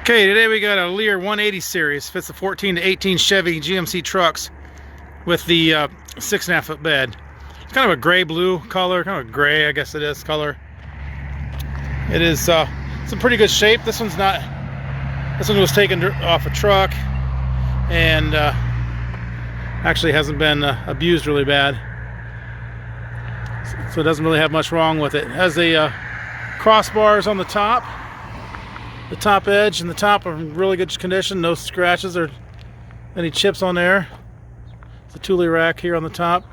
Okay, today we got a Leer 180 series. Fits the 14 to 18 Chevy GMC trucks with the 6.5 foot bed. It's kind of a gray blue color, kind of a gray, I guess it is, color. It is it's in pretty good shape. This one was taken off a truck and actually hasn't been abused really bad. So it doesn't really have much wrong with it. It has a crossbars on the top edge, and the top are in really good condition. No scratches or any chips on there. It's a Thule rack here on the top.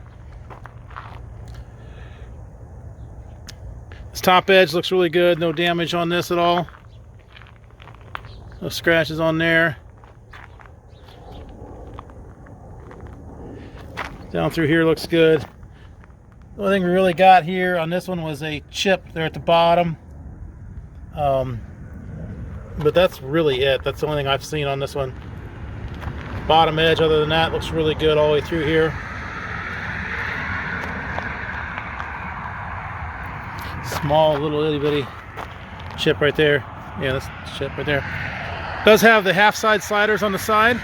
This top edge looks really good. No damage on this at all. No scratches on there. Down through here looks good. The only thing we really got here on this one was a chip there at the bottom. But that's really it. That's the only thing I've seen on this one. Bottom edge, other than that, looks really good all the way through here. Small little itty bitty chip right there. Yeah, that's the chip right there. Does have the half side sliders on the side.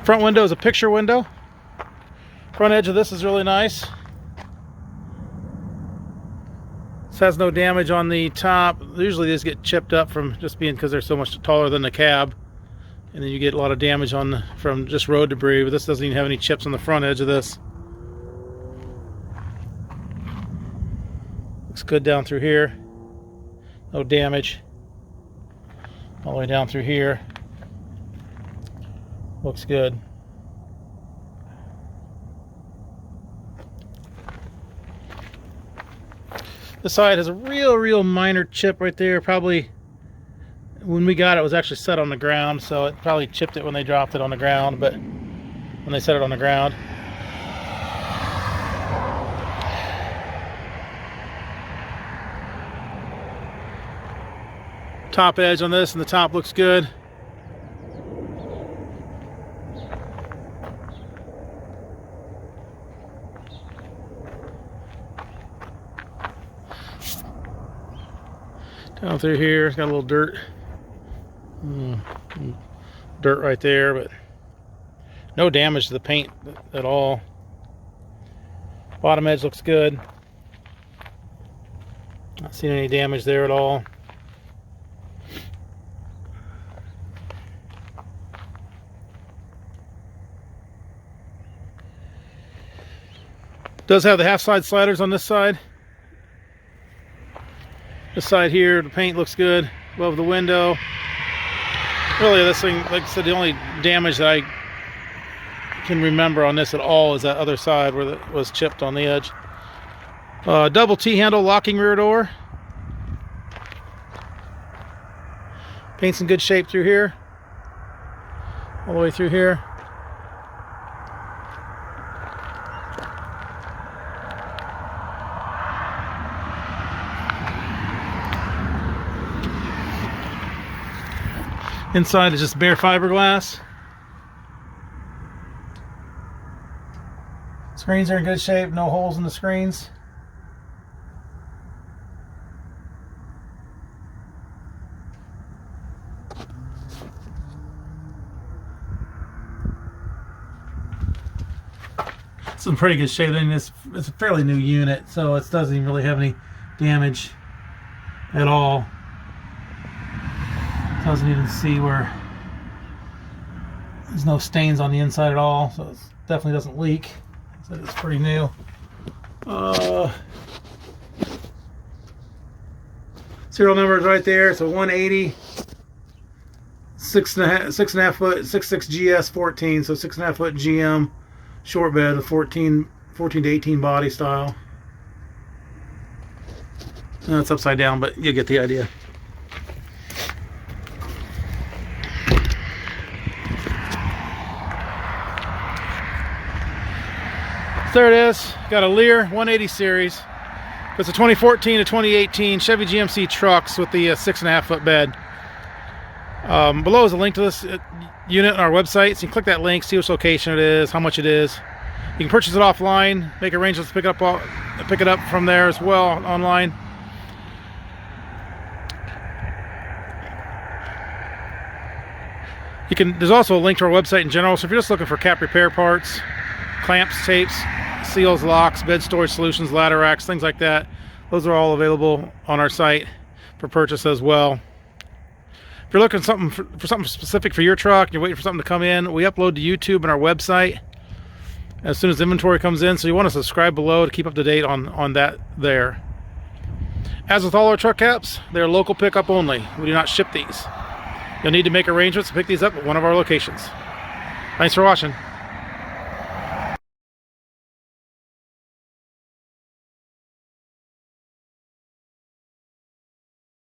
Front window is a picture window. Front edge of this is really nice. This has no damage on the top. Usually these get chipped up from just being because they're so much taller than the cab, and then you get a lot of damage from just road debris. But this doesn't even have any chips on the front edge of this. Looks good down through here. No damage. All the way down through here. Looks good. The side has a real minor chip right there. Probably when we got it, it was actually set on the ground, so it probably chipped it when they dropped it on the ground, but when they set it on the ground. Top edge on this, and the top looks good. Down through here, it's got a little dirt. Dirt right there, but no damage to the paint at all. Bottom edge looks good. Not seeing any damage there at all. Does have the half side sliders on this side. This side here, the paint looks good above the window. Really, this thing, like I said, the only damage that I can remember on this at all is that other side where it was chipped on the edge. Double T-handle locking rear door. Paint's in good shape through here. All the way through here. Inside is just bare fiberglass. Screens are in good shape, no holes in the screens. It's in pretty good shape. I mean, it's a fairly new unit, so it doesn't even really have any damage at all. Doesn't even see where there's no stains on the inside at all, so it definitely doesn't leak. So it's pretty new. Serial number is right there. So 180, 6.5 foot, 6.6 GS 14, so 6.5 foot GM short bed with 14 to 18 body style. It's upside down, but you get the idea. There it is. Got a Leer 180 series. It's a 2014 to 2018 Chevy GMC trucks with the 6.5 foot bed. Below is a link to this unit on our website, so you can click that link, see which location it is, how much it is. You can purchase it offline, make arrangements to pick it up from there as well online. There's also a link to our website in general, so if you're just looking for cap repair parts, clamps, tapes, seals, locks, bed storage solutions, ladder racks, things like that, those are all available on our site for purchase as well. If you're looking for something specific for your truck, you're waiting for something to come in, we upload to YouTube and our website as soon as inventory comes in, so you want to subscribe below to keep up to date on that there. As with all our truck caps, they're local pickup only. We do not ship these. You'll need to make arrangements to pick these up at one of our locations. Thanks for watching.